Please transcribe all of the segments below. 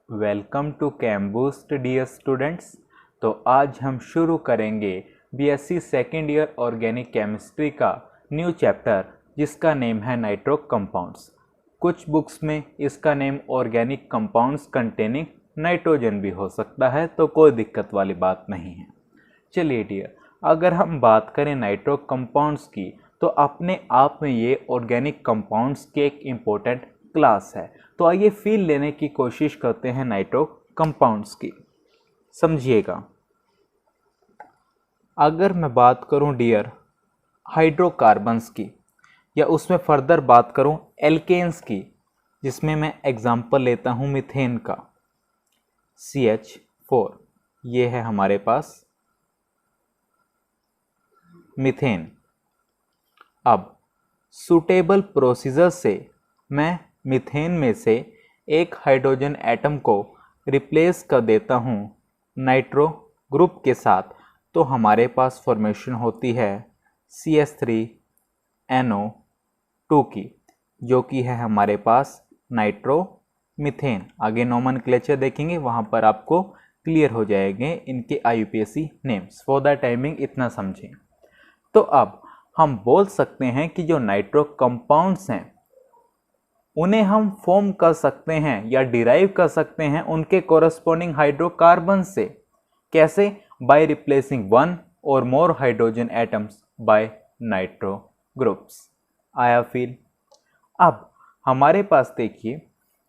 Welcome to Cambust dear students. तो आज हम शुरू करेंगे BSc second year organic chemistry का न्यू चैप्टर जिसका नेम है नाइट्रो कंपाउंड्स। कुछ बुक्स में इसका name organic compounds containing nitrogen भी हो सकता है, तो कोई दिक्कत वाली बात नहीं है। चलिए डियर, अगर हम बात करें नाइट्रो कंपाउंड्स की तो अपने आप में ये ऑर्गेनिक कंपाउंड्स की एक इम्पोर्टेंट क्लास है। तो आइए फील लेने की कोशिश करते हैं नाइट्रो कंपाउंड्स की। समझिएगा, अगर मैं बात करूं डियर हाइड्रोकार्बन्स की या उसमें फर्दर बात करूं एल्केन्स की, जिसमें मैं एग्जांपल लेता हूं मीथेन का CH4, ये है हमारे पास मीथेन। अब सूटेबल प्रोसीजर से मैं मीथेन में से एक हाइड्रोजन एटम को रिप्लेस कर देता हूँ नाइट्रो ग्रुप के साथ, तो हमारे पास फॉर्मेशन होती है CH3NO2 की, जो कि है हमारे पास नाइट्रो मीथेन। आगे नोमेनक्लेचर देखेंगे, वहाँ पर आपको क्लियर हो जाएंगे इनके IUPAC names. For the timing इतना समझें। तो अब हम बोल सकते हैं कि जो नाइट्रो कंपाउंड्स हैं उन्हें हम फॉर्म कर सकते हैं या डिराइव कर सकते हैं उनके कोरस्पॉन्डिंग हाइड्रोकार्बन से। कैसे? बाय रिप्लेसिंग वन और more hydrogen atoms bye nitro groups. आया फील? अब हमारे पास देखिए,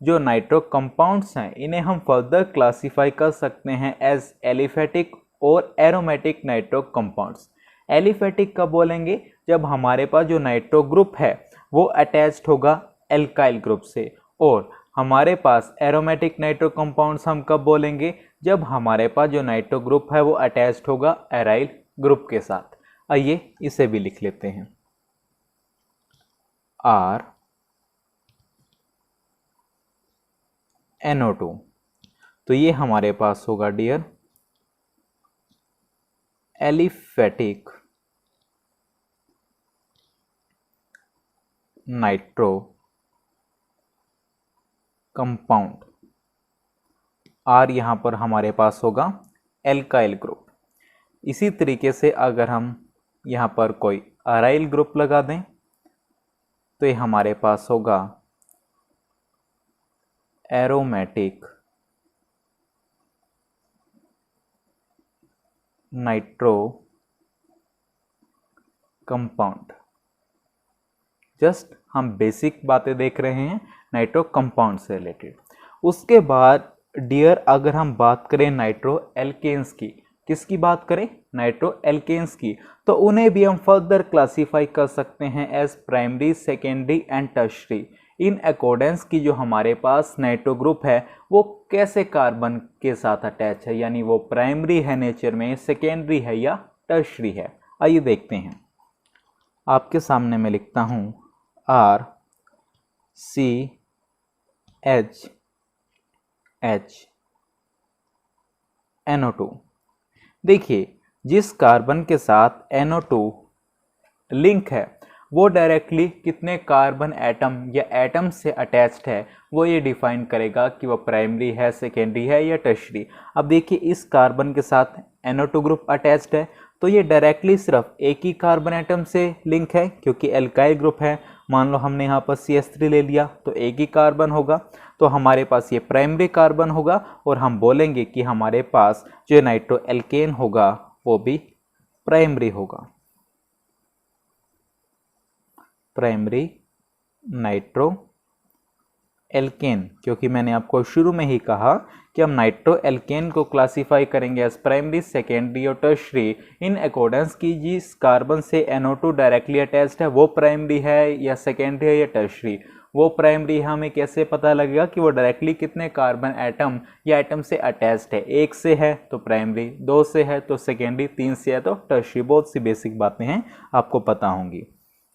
जो नाइट्रो कंपाउंड्स हैं इन्हें हम फर्दर क्लासिफाई कर सकते हैं एज एलिफेटिक और एरोमेटिक नाइट्रो कंपाउंड्स। एलिफेटिक कब बोलेंगे? जब हमारे पास जो नाइट्रो ग्रुप है वो अटैच्ड होगा एल्काइल ग्रुप से। और हमारे पास एरोमेटिक नाइट्रो कंपाउंड्स हम कब बोलेंगे? जब हमारे पास जो नाइट्रो ग्रुप है वो अटैच्ड होगा एराइल ग्रुप के साथ। आइए इसे भी लिख लेते हैं, RNO2। तो ये हमारे पास होगा dear aliphatic nitro compound. R यहाँ पर हमारे पास होगा एल्काइल ग्रुप। इसी तरीके से अगर हम यहाँ पर कोई अराइल ग्रुप लगा दें तो ये हमारे पास होगा एरोमेटिक नाइट्रो कंपाउंड। जस्ट हम बेसिक बातें देख रहे हैं नाइट्रो कंपाउंड से रिलेटेड। उसके बाद डियर अगर हम बात करें नाइट्रो एल्केन्स की, किसकी बात करें? नाइट्रो एल्केन्स की, तो उन्हें भी हम फर्दर क्लासिफाई कर सकते हैं as primary, secondary and tertiary, in accordance की जो हमारे पास नाइट्रो ग्रुप है वो कैसे कार्बन के साथ अटैच है, यानी वो प्राइमरी है नेचर में, सेकेंडरी है या टर्शरी है। आइए देखते हैं। आपके सामने मैं लिखता हूँ RCHHNO2। देखिए, जिस कार्बन के साथ NO2 लिंक है वो डायरेक्टली कितने कार्बन एटम या एटम से अटैच्ड है वो ये डिफाइन करेगा कि वो प्राइमरी है, सेकेंडरी है या टर्शरी। अब देखिए, इस कार्बन के साथ NO2 ग्रुप अटैच्ड है तो ये डायरेक्टली सिर्फ एक ही कार्बन एटम से लिंक है, क्योंकि एल्काइल ग्रुप है। मान लो हमने यहाँ पर CH3 ले लिया तो एक ही कार्बन होगा, तो हमारे पास ये प्राइमरी कार्बन होगा और हम बोलेंगे कि हमारे पास जो नाइट्रो एल्केन होगा वो भी प्राइमरी होगा, प्राइमरी नाइट्रो एल्केन। क्योंकि मैंने आपको शुरू में ही कहा कि हम नाइट्रो एल्केन को क्लासिफाई करेंगे एज प्राइमरी, सेकेंडरी और टर्शरी इन अकॉर्डेंस की जिस कार्बन से NO2 डायरेक्टली अटैच्ड है वो प्राइमरी है या सेकेंडरी है या टर्शरी। वो प्राइमरी हमें कैसे पता लगेगा कि वो डायरेक्टली कितने कार्बन एटम या एटम से अटैच्ड है? एक से है तो प्राइमरी, दो से है तो सेकेंडरी, तीन से है तो टर्शरी। बहुत सी बेसिक बातें हैं, आपको पता होंगी।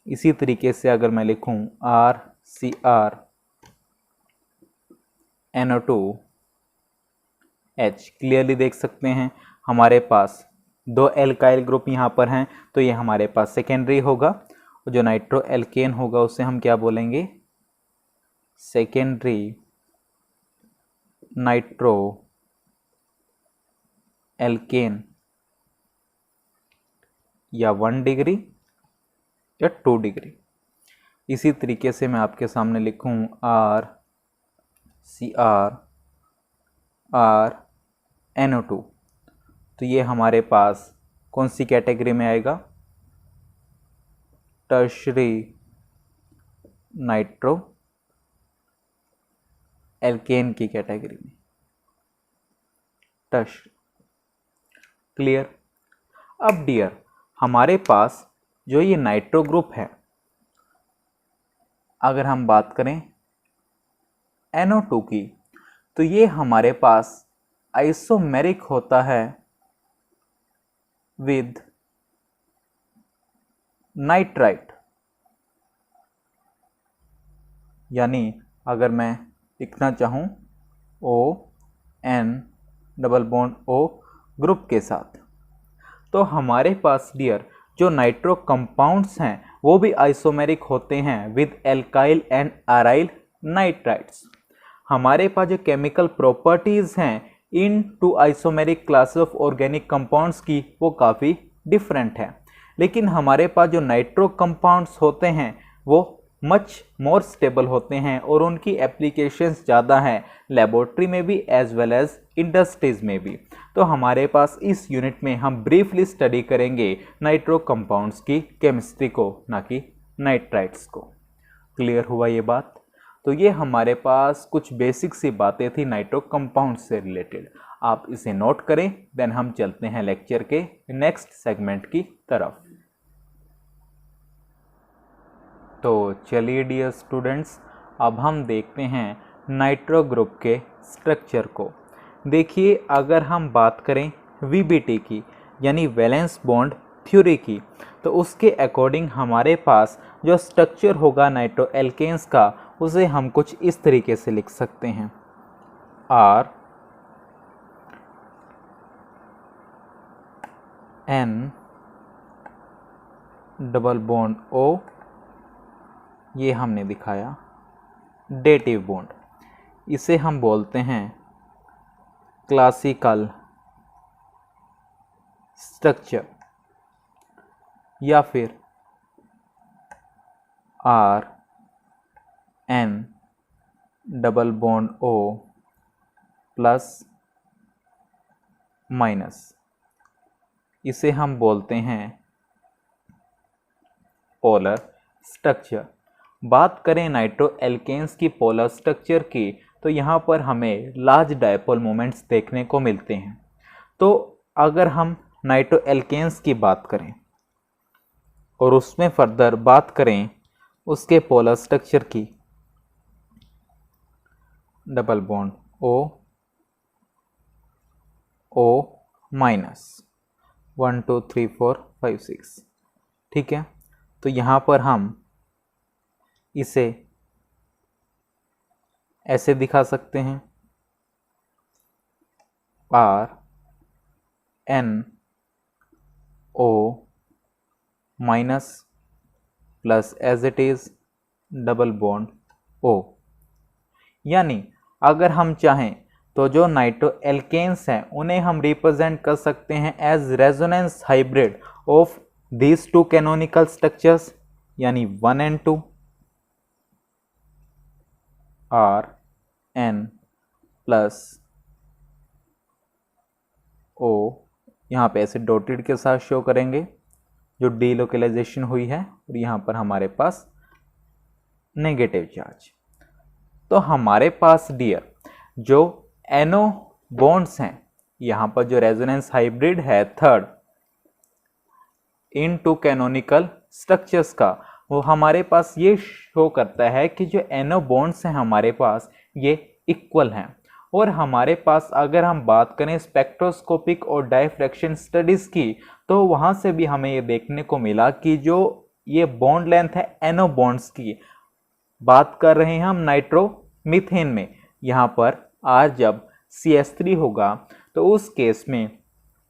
इसी तरीके से अगर मैं लिखूं RCrNO2H, क्लियरली देख सकते हैं हमारे पास दो एल्काइल ग्रुप यहाँ पर हैं, तो ये हमारे पास सेकेंडरी होगा। और जो नाइट्रो एल्केन होगा उसे हम क्या बोलेंगे? सेकेंडरी नाइट्रो एल्केन या 1 डिग्री या 2 डिग्री। इसी तरीके से मैं आपके सामने लिखूं RCr तो ये हमारे पास कौन सी कैटेगरी में आएगा? टर्शरी नाइट्रो एल्केन की कैटेगरी में। Tertiary, clear. अब डियर, हमारे पास जो ये नाइट्रो ग्रुप है, अगर हम बात करें NO2 की, तो ये हमारे पास आइसोमेरिक होता है विद नाइट्राइट। यानी अगर मैं लिखना चाहूं ON double bond O group के साथ, तो हमारे पास डियर जो नाइट्रो कंपाउंड्स हैं वो भी आइसोमेरिक होते हैं with alkyl and aryl nitrites. हमारे पास जो केमिकल प्रॉपर्टीज हैं in two isomeric class of organic compounds की वो काफ़ी डिफरेंट है, लेकिन हमारे पास जो नाइट्रो कंपाउंड्स होते हैं वो मच मोर स्टेबल होते हैं और उनकी एप्लीकेशंस ज़्यादा हैं लेबोरेटरी में भी एज वेल एज इंडस्ट्रीज में भी। तो हमारे पास इस यूनिट में हम ब्रीफली स्टडी करेंगे नाइट्रो कंपाउंड्स की केमिस्ट्री को, ना कि नाइट्राइट्स को। क्लियर हुआ ये बात? तो ये हमारे पास कुछ बेसिक सी बातें थी नाइट्रो कंपाउंड से रिलेटेड। आप इसे नोट करें, देन हम चलते हैं लेक्चर के नेक्स्ट सेगमेंट की तरफ। तो चलिए डियर स्टूडेंट्स, अब हम देखते हैं नाइट्रो ग्रुप के स्ट्रक्चर को। देखिए, अगर हम बात करें VBT की, यानी वैलेंस बॉन्ड थ्योरी की, तो उसके अकॉर्डिंग हमारे पास जो स्ट्रक्चर होगा नाइट्रो एल्केन्स का, उसे हम कुछ इस तरीके से लिख सकते हैं। R N double bond O, ये हमने दिखाया डेटिव बॉन्ड। इसे हम बोलते हैं क्लासिकल स्ट्रक्चर, या फिर R N double bond O plus minus, इसे हम बोलते हैं पोलर स्ट्रक्चर। बात करें नाइट्रो एल्केन्स की पोलर स्ट्रक्चर की, तो यहाँ पर हमें लार्ज डायपोल मोमेंट्स देखने को मिलते हैं। तो अगर हम नाइट्रो एल्केन्स की बात करें और उसमें फर्दर बात करें उसके पोलर स्ट्रक्चर की, डबल बॉन्ड O माइनस 1 2 3 4 5 6, ठीक है। तो यहाँ पर हम इसे ऐसे दिखा सकते हैं, R N O minus plus as it is double bond O। यानी अगर हम चाहें तो जो नाइट्रो एल्केन्स हैं उन्हें हम रिप्रेजेंट कर सकते हैं as resonance hybrid of these two canonical structures, यानी 1 and 2, R N प्लस O, यहाँ पे ऐसे डॉटेड के साथ शो करेंगे जो डीलोकलाइजेशन हुई है, और यहाँ पर हमारे पास नेगेटिव चार्ज। तो हमारे पास डियर जो NO बॉन्ड्स हैं, यहाँ पर जो रेजोनेंस हाइब्रिड है third in two canonical structures का, वो हमारे पास ये शो करता है कि जो NO बॉन्ड्स हैं हमारे पास ये इक्वल हैं। और हमारे पास अगर हम बात करें स्पेक्ट्रोस्कोपिक और डायफ्रैक्शन स्टडीज़ की, तो वहाँ से भी हमें ये देखने को मिला कि जो ये बॉन्ड लेंथ है NO बॉन्ड्स की, बात कर रहे हैं हम नाइट्रो मीथेन में, यहाँ पर R जब CH3 होगा तो उस केस में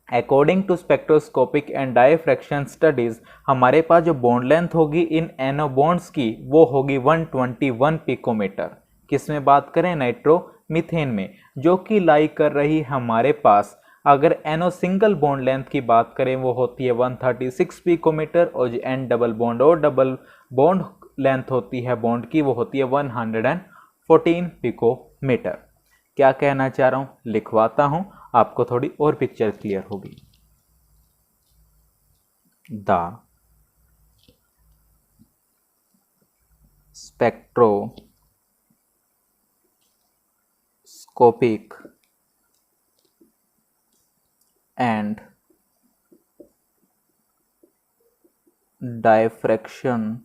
according to spectroscopic and diffraction studies हमारे पास जो बॉन्ड लेंथ होगी इन NO बॉन्ड्स की वो होगी 121 पिकोमीटर। किस में बात करें? नाइट्रो मीथेन में, जो कि लाई कर रही हमारे पास, अगर NO सिंगल बॉन्ड लेंथ की बात करें वो होती है 136 पिकोमीटर, और जो N डबल बॉन्ड और डबल बॉन्ड लेंथ होती है बॉन्ड की वो होती है 114 पिकोमीटर। क्या कहना चाह रहा हूँ, लिखवाता हूँ, आपको थोड़ी और पिक्चर क्लियर होगी। The spectroscopic and diffraction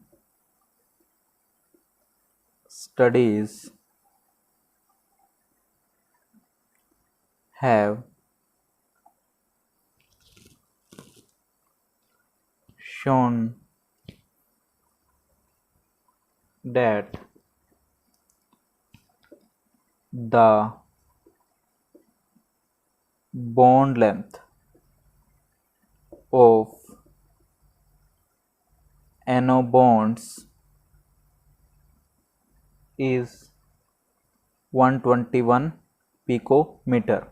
studies have shown that the bond length of NO bonds is 121 picometre.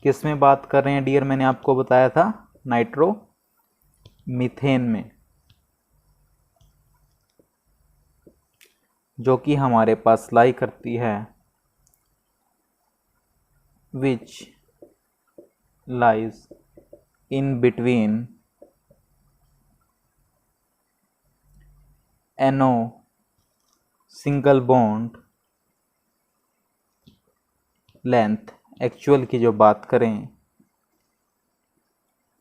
किस में बात कर रहे हैं डियर, मैंने आपको बताया था नाइट्रो मीथेन में, जो कि हमारे पास लाई करती है, which lies in between NO single bond length, actual की जो बात करें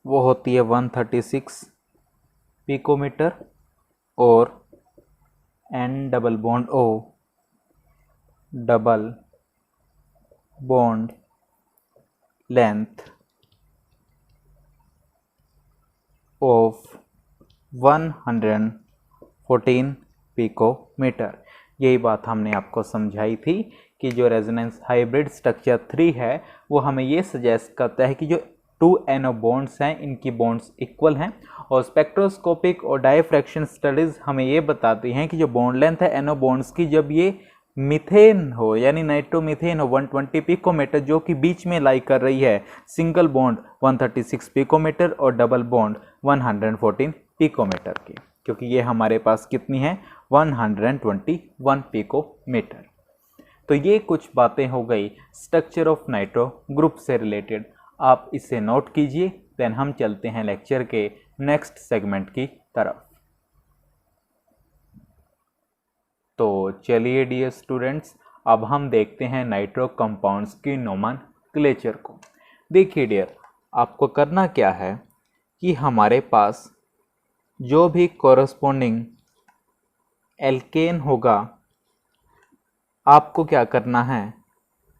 वो होती है 136 पिकोमीटर, और N double bond O double bond length of 114 picometre. यही बात हमने आपको समझाई थी कि जो रेजोनेंस हाइब्रिड स्ट्रक्चर 3 है वो हमें ये सजेस्ट करता है कि जो 2 NO बॉन्ड्स हैं इनकी बॉन्ड्स इक्वल हैं, और स्पेक्ट्रोस्कोपिक और डायफ्रैक्शन स्टडीज़ हमें ये बताती हैं कि जो बॉन्ड लेंथ है NO बॉन्ड्स की, जब ये मीथेन हो यानी नाइट्रोमीथेन हो 120 पिकोमीटर, जो कि बीच में लाई कर रही है सिंगल बॉन्ड 136 पिकोमीटर और डबल बॉन्ड 114 पिकोमीटर की, क्योंकि ये हमारे पास कितनी है 121 पिकोमीटर। तो ये कुछ बातें हो गई स्ट्रक्चर ऑफ नाइट्रो ग्रुप से रिलेटेड, आप इसे नोट कीजिए। देन हम चलते हैं लेक्चर के नेक्स्ट सेगमेंट की तरफ। तो चलिए डियर स्टूडेंट्स, अब हम देखते हैं नाइट्रो कंपाउंड्स की नोमेनक्लेचर को। देखिए डियर, आपको करना क्या है कि हमारे पास जो भी कॉरस्पॉन्डिंग एल्केन होगा, आपको क्या करना है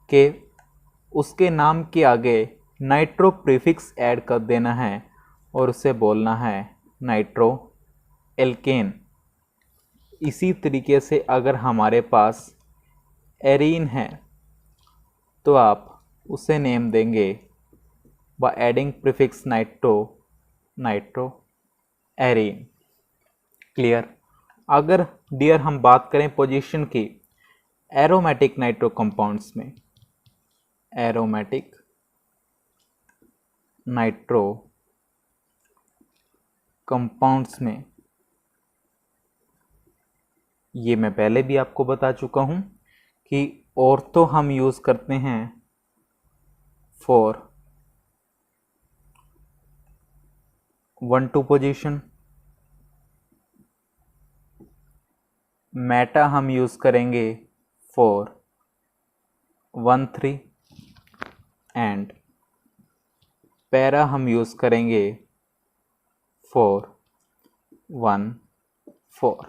कि उसके नाम के आगे नाइट्रो प्रीफिक्स ऐड कर देना है और उसे बोलना है नाइट्रो एल्केन। इसी तरीके से अगर हमारे पास एरीन है तो आप उसे नेम देंगे by adding prefix nitro arene. Clear. अगर डियर हम बात करें पोजीशन की एरोमेटिक नाइट्रो कंपाउंड्स में, एरोमेटिक नाइट्रो कंपाउंड्स में, ये मैं पहले भी आपको बता चुका हूं कि ऑर्थो हम यूज करते हैं फॉर 1-2 पोजीशन, मेटा हम यूज करेंगे फॉर 1-3 एंड पैरा हम यूज करेंगे फॉर 1-4।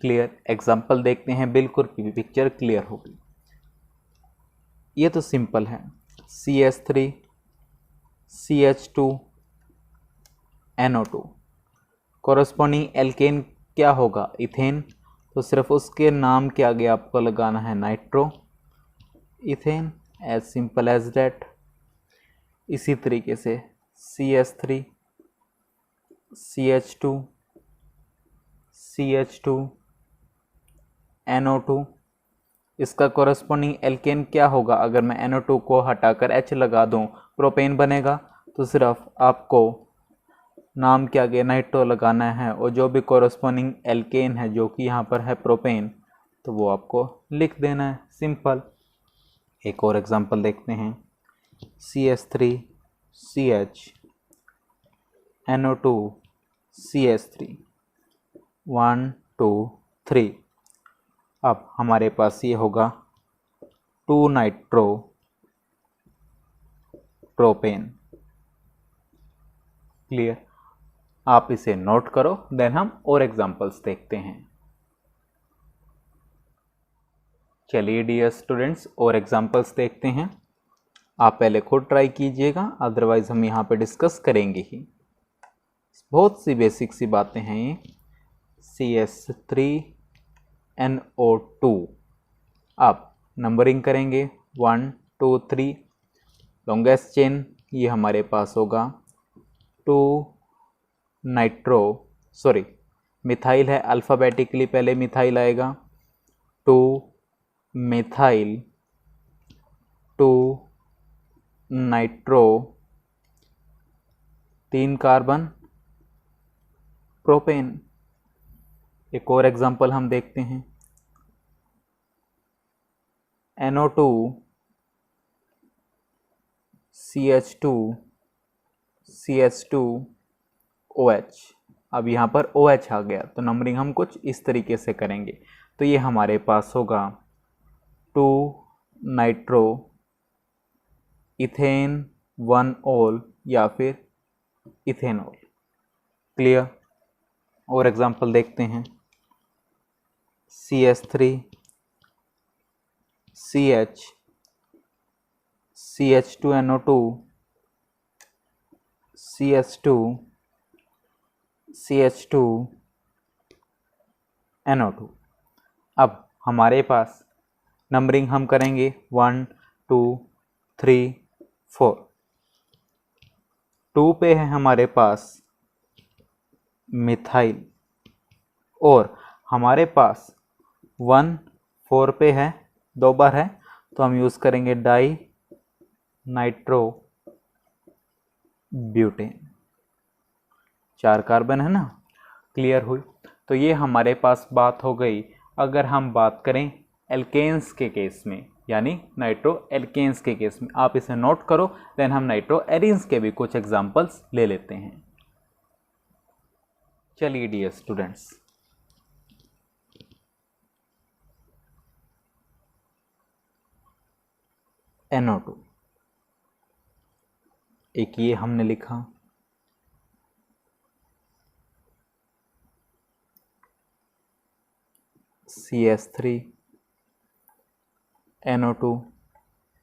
क्लियर। एग्जाम्पल देखते हैं, बिल्कुल पिक्चर क्लियर होगी। ये तो सिंपल है, CH3 CH2 NO2। Corresponding alkene क्या होगा, इथेन, तो सिर्फ उसके नाम के आगे आपको लगाना है nitroethane, as simple as that. इसी तरीके से CH3 CH2 CH2 NO2 इसका कोरस्पॉन्डिंग एल्केन क्या होगा? अगर मैं NO2 को हटाकर H लगा दूं, प्रोपेन बनेगा। तो सिर्फ आपको नाम के आगे नाइट्रो लगाना है और जो भी कोरस्पॉन्डिंग एल्केन है जो कि यहाँ पर है प्रोपेन, तो वो आपको लिख देना है, सिंपल। एक और एग्जांपल देखते हैं, CH3CH NO2 CH3 1 2 3। अब हमारे पास ये होगा 2 नाइट्रो प्रोपेन। क्लियर? आप इसे नोट करो, देन हम और एग्जांपल्स देखते हैं। चलिए डियर स्टूडेंट्स, और एग्जांपल्स देखते हैं। आप पहले खुद ट्राई कीजिएगा, अदरवाइज हम यहाँ पे डिस्कस करेंगे ही। बहुत सी बेसिक सी बातें हैं ये। CH3NO2। आप नंबरिंग करेंगे 1 2 3। लॉन्गेस्ट चेन ये हमारे पास होगा 2 नाइट्रो, सॉरी मिथाइल है, अल्फ़ाबेटिकली पहले मिथाइल आएगा, 2 मिथाइल 2 नाइट्रो 3 कार्बन प्रोपेन। एक और एग्जांपल हम देखते हैं, NO2 CH2 CH2 OH। अब यहाँ पर OH आ गया तो नंबरिंग हम कुछ इस तरीके से करेंगे। तो ये हमारे पास होगा 2 नाइट्रो इथेन 1 ओल या फिर इथेनॉल। क्लियर? और एग्जांपल देखते हैं, CH3CH CH2NO2 CH2 CH2NO2। अब हमारे पास नंबरिंग हम करेंगे 1 2 3 4। 2 पे है हमारे पास मिथाइल और हमारे पास 1 4 पे है, 2 बार है, तो हम यूज़ करेंगे डाई नाइट्रो ब्यूटेन। 4 कार्बन है ना। क्लियर हुई? तो ये हमारे पास बात हो गई। अगर हम बात करें एल्केन्स के केस में, यानी नाइट्रो एल्केन्स के केस में, आप इसे नोट करो, देन हम नाइट्रो एरीन्स के भी कुछ एग्जांपल्स ले लेते हैं। चलिए डियर स्टूडेंट्स, NO2 एक ये हमने लिखा, CH3NO2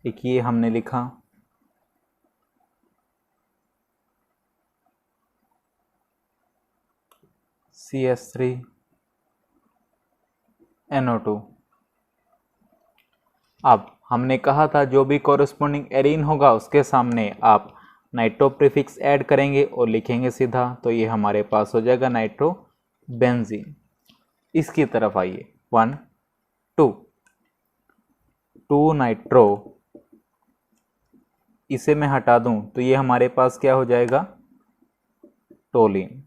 एक ये हमने लिखा, CH3NO2। अब हमने कहा था जो भी कॉरेस्पॉन्डिंग एरीन होगा उसके सामने आप नाइट्रो प्रीफिक्स ऐड करेंगे और लिखेंगे सीधा, तो ये हमारे पास हो जाएगा नाइट्रो बेंजीन। इसकी तरफ आइए, 1 2 नाइट्रो, इसे मैं हटा दूं तो ये हमारे पास क्या हो जाएगा? टोलिन।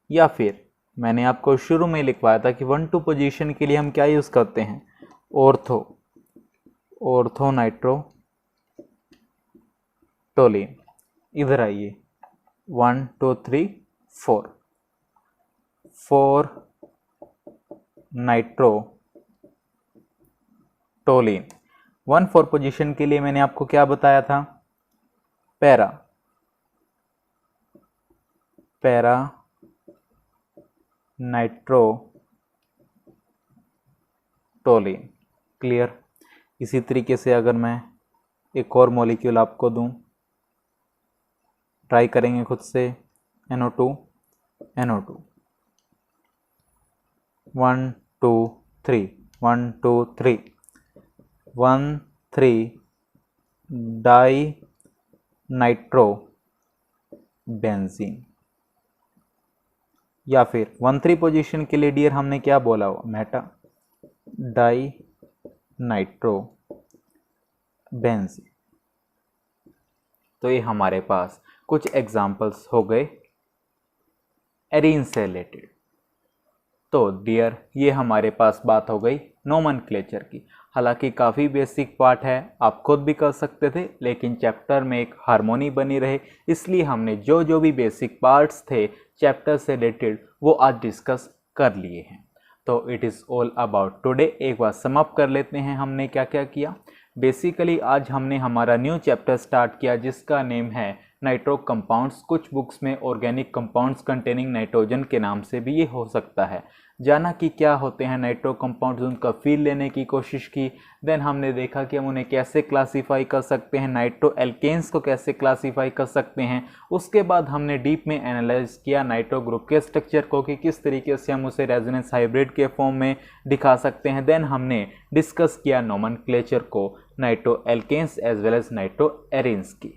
या फिर मैंने आपको शुरू में लिखवाया था कि 1 2 पोजीशन के लिए हम क्या यूज़ करते हैं? Ortho nitro toluene. इधर आइए, 1 2 3 4 नाइट्रो टोलिन। 1 4 पोजीशन के लिए मैंने आपको क्या बताया था? Para nitro toluene. क्लियर? इसी तरीके से अगर मैं एक और मॉलिक्यूल आपको दूं, ट्राई करेंगे खुद से, NO2 1 2 3 1 2 3 1 3 डाई नाइट्रो बेंजीन। या फिर 1 3 पोजीशन के लिए डियर हमने क्या बोला हुआ? Meta dinitrobenzene. तो ये हमारे पास कुछ एग्जाम्पल्स हो गए एरीन से रिलेटेड। तो डियर ये हमारे पास बात हो गई नोमेनक्लेचर की। हालांकि काफ़ी बेसिक पार्ट है, आप खुद भी कर सकते थे, लेकिन चैप्टर में एक हार्मोनी बनी रहे इसलिए हमने जो जो भी बेसिक पार्ट्स थे चैप्टर से रिलेटेड वो आज डिस्कस कर लिए हैं। तो it is all about today. एक बार सम अप कर लेते हैं हमने क्या क्या किया। बेसिकली आज हमने हमारा न्यू चैप्टर स्टार्ट किया जिसका नेम है नाइट्रो कंपाउंड्स। कुछ बुक्स में ऑर्गेनिक कंपाउंड्स कंटेनिंग नाइट्रोजन के नाम से भी ये हो सकता है। जाना कि क्या होते हैं नाइट्रो कंपाउंड्स, उनका फील लेने की कोशिश की। देन हमने देखा कि हम उन्हें कैसे क्लासीफाई कर सकते हैं, नाइट्रो एल्केन्स को कैसे क्लासीफाई कर सकते हैं। उसके बाद हमने डीप में एनालाइज किया नाइट्रो ग्रुप के स्ट्रक्चर को कि किस तरीके से हम उसे रेजोनेंस हाइब्रिड के फॉर्म में दिखा सकते हैं। देन हमने डिस्कस किया नोमेनक्लेचर को nitro alkanes as well as nitro arenes की।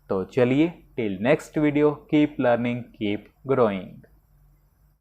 तो चलिए till next video keep learning keep growing.